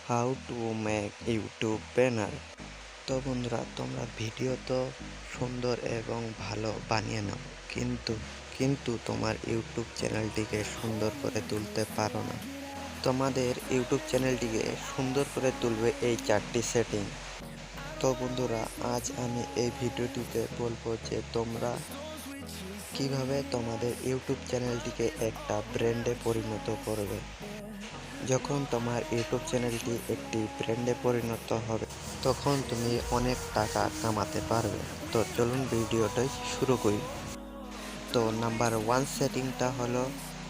How to make YouTube banner. তো বন্ধুরা, তোমরা ভিডিও তো সুন্দর এবং ভালো বানিয়ে নাও, কিন্তু তোমার ইউটিউব চ্যানেলটিকে সুন্দর করে তুলতে পারো না। তোমাদের ইউটিউব চ্যানেলটিকে সুন্দর করে তুলবে এই 4টি সেটিং। তো বন্ধুরা, আজ আমি এই ভিডিওটিতে বলবো যে তোমরা কিভাবে তোমাদের ইউটিউব চ্যানেলটিকে একটা ব্র্যান্ডে পরিণত করবে। যখন তোমার ইউটিউব চ্যানেলটি একটি ব্র্যান্ডে পরিণত হবে, তখন তুমি অনেক টাকা কামাতে পারবে। তো চলুন ভিডিওটাই শুরু করি। তো নাম্বার 1 সেটিংটা হলো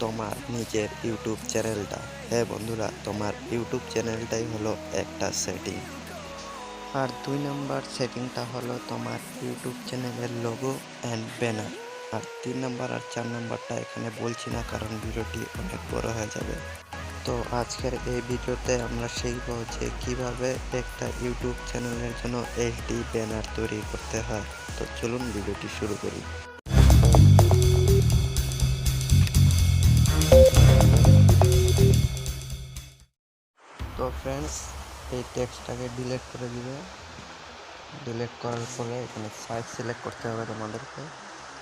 তোমার নিজের ইউটিউব চ্যানেলটা। হ্যাঁ বন্ধুরা, তোমার ইউটিউব চ্যানেলটাই হলো একটা সেটিং। আর 2 নাম্বার সেটিংটা হলো তোমার ইউটিউব চ্যানেলের লোগো অ্যান্ড ব্যানার। আর 3 নাম্বার আর 4 নাম্বারটা এখানে বলছি না, কারণ ভিডিওটি অনেক বড় হয়ে যাবে। তো আজকের এই ভিডিওতে আমরা শিখব যে কিভাবে একটা ইউটিউব চ্যানেলের জন্য এইচডি ব্যানার তৈরি করতে হয়। তো চলুন ভিডিওটি শুরু করি। তো ফ্রেন্ডস, এই টেক্সটটাকে ডিলিট করে দিবে। ডিলিট করার পরে এখানে সাইজ সিলেক্ট করতে হবে তোমাদেরকে।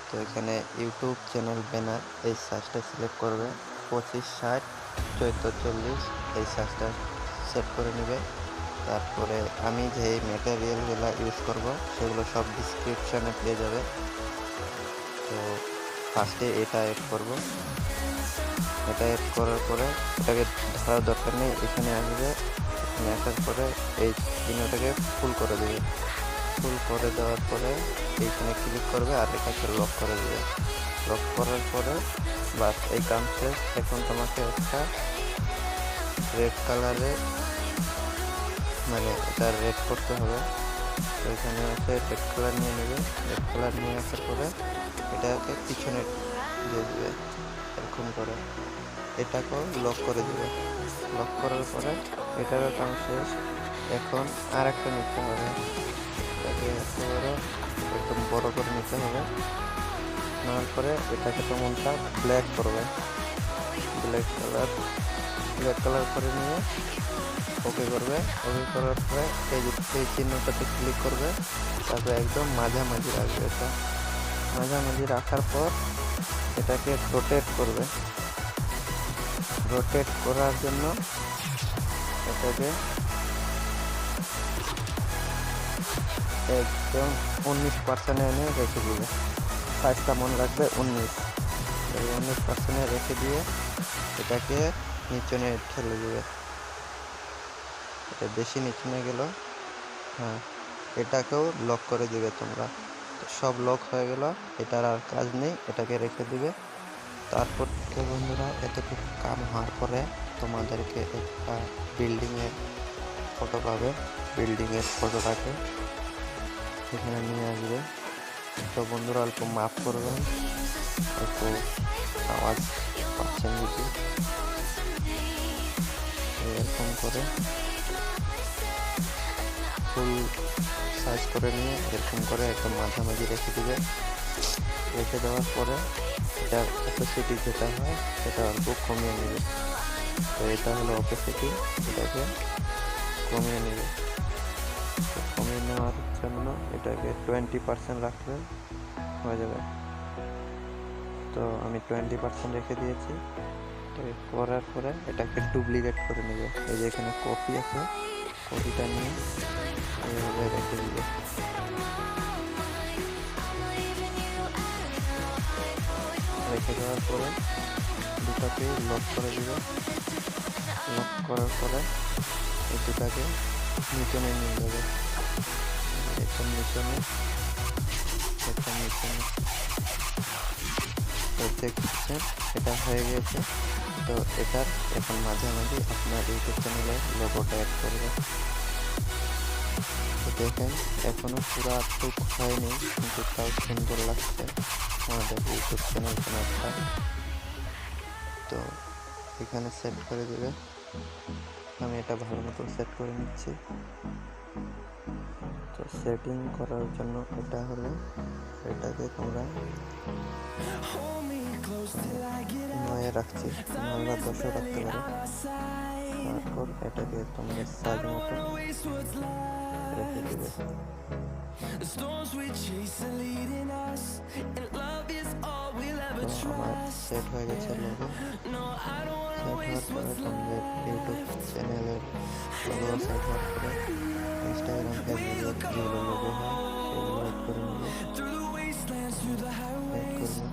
তো এখানে ইউটিউব চ্যানেল ব্যানার এই সাইজটা সিলেক্ট করবে। 25, 60, 14, 40 এই সাইজটা সেট করে নেবে। তারপরে আমি যে ম্যাটেরিয়ালগুলো ইউজ করব সেগুলো সব ডিসক্রিপশানে পেয়ে যাবে। তো ফার্স্টে এটা অ্যাড করব। এটা অ্যাড করার পরে এটাকে ধরার দরকার নেই, এখানে আসবে। এখানে আসার পরে এই চিহ্নটাকে ফুল করে দেবে। ফুল করে দেওয়ার পরে এইখানে ক্লিক করবে আর এটাকে লক করে দেবে। লক করার পরে বাস এই কাম শেষ। এখন তোমাকে একটা রেড কালারে, মানে এটা রেড করতে হবে। তো এখানে আছে রেড কালার নিয়ে নেবে। রেড কালার নিয়ে আসার পরে এটাকে পিছনে দিয়ে দেবে এরকম করে। এটাকেও লক করে দেবে। লক করার পরে এটারও কাম শেষ। এখন আর একটা নিতে হবে। এটাকে একেবারে একদম বড় করে নিতে হবে। নেওয়ার পরে এটাকে তেমনটা ব্ল্যাক করবে। ব্ল্যাক কালার করে নিয়ে ওকে করবে। ওকে করার পরে এই চিহ্নটাতে ক্লিক করবে। তারপরে একদম মাঝামাঝি রাখবে। এটা মাঝামাঝি রাখার পর এটাকে রোটেট করবে। রোটেট করার জন্য এটাকে একদম 19% এনে রেখে দিবে। সাইজটা মনে রাখবে 19। এই 19% রেখে দিয়ে এটাকে নিচনে ঠেলে দেবে। এটা বেশি নিচনে গেল। হ্যাঁ, এটাকেও লক করে দিবে তোমরা। সব লক হয়ে গেল, এটার আর কাজ নেই, এটাকে রেখে দিবে। তারপর থেকে বন্ধুরা, এতটুকু কাম হওয়ার পরে তোমাদেরকে একটা বিল্ডিংয়ের ফটো পাবে। বিল্ডিংয়ের ফটোটাকে এখানে নিয়ে আসবে। তো বন্ধুরা, অল্প মাফ করবেন, অল্প আওয়াজ পাচ্ছেন যদি। এরকম করে ফুল সাইজ করে নিয়ে এরকম করে একদম মাঝামাঝি রেখে দিবে। রেখে দেওয়ার পরে এটার অপেসিটি যেটা হয় সেটা অল্প কমিয়ে নেবে। তো এটা হলো অপেসিটি, এটাকে কমিয়ে নেবে। তো কমিয়ে নেওয়ার জন্য এটাকে 20% রাখলে হয়ে যাবে। তো আমি 20% রেখে দিয়েছি। তো করার পরে এটাকে ডুপ্লিকেট করে নেবে। এই যে এখানে কপি আছে, কপিটা নিয়ে এইভাবে রেখে দিবে। রেখে দেওয়ার পরে দুটাকে লক করে দিবে। লক করার পরে এই দুটাকে নিচনে নিয়ে যাবে। একদম নিচনে, একদম নিচনে। তো দেখছেন এটা হয়ে গেছে। তো এটার এখন মাঝামাঝি আপনার ইউটিউব চ্যানেলে লোগোটা অ্যাড করবে। তো দেখেন এখনো পুরো টুক হয়নি, কিন্তু তাও সুন্দর লাগছে আমাদের ইউটিউব চ্যানেল একটা। তো এখানে সেট করে দেবে। আমি এটা ভালো মতো সেট করে নিচ্ছি। তো সেটিং করার জন্য এটা হলো, এটাকে তোমরা 9 রাখছি, 9 বা 10 রাখতে পারো। তারপর এটাকে তোমাদের সাইজ মতো রেখে দেবে। তো আমার সেট হয়ে গেছে লোগো। সেট হওয়ার পরে তোমাদের ইউটিউব চ্যানেলের লোগো সেট হওয়ার পরে ইনস্টাগ্রাম ফেসবুকের যেগুলো লোগো হয় সেগুলো অ্যাড করে নেবে। অ্যাড করে নিচ্ছি।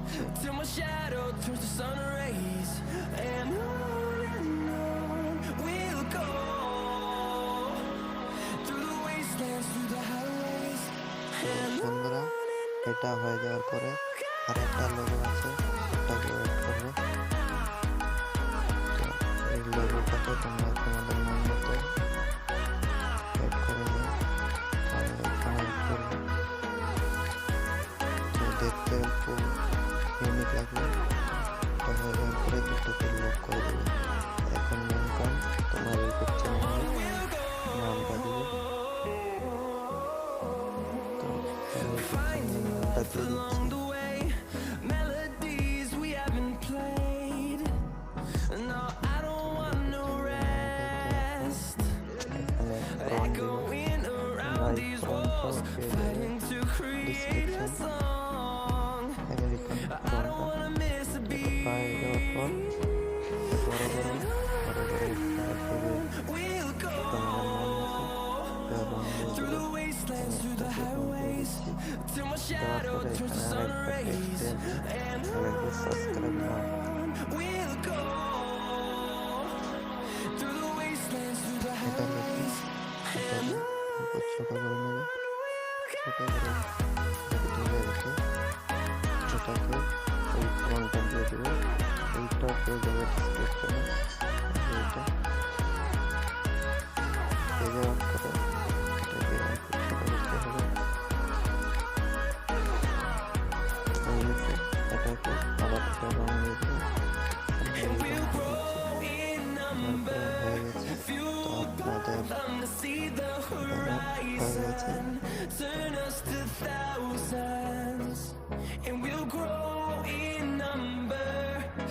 বন্ধুরা, এটা হয়ে যাওয়ার পরে আর একটা লোগো আছে, ওটাকে অ্যাড করবে। তো এই লোগোটাকে তোমরা তোমাদের মন মতো অ্যাড করে নিয়ে তাহলে এখানে অ্যাড করবে। তো দেখতে খুব ইউনিক লাগবে। এটা হয়ে যাওয়ার পরে দুটোকে লক করে দেবে। এখন মেন কাম, তোমার ইউটিউব চ্যানেলের নামটা দিবে। তো ইউটিউব চ্যানেলের নামটা দিয়ে দিচ্ছি। সাবস্ক্রাইব নাও। এটা লিখে ছোট করে নেবে। ছোট করে তুলে রেখে এটাকে ওই ফোনটা দিয়ে দেবে। এইটা পেয়ে যাবে ডিসক্রিপশনে। এইটা পেয়ে যাওয়ার পরে এটাকে ছোট করতে হবে। এটাকে আবার একটা রং দিয়ে দেবে। হয়ে গেছে। তো আপনাদের হয়ে গেছে।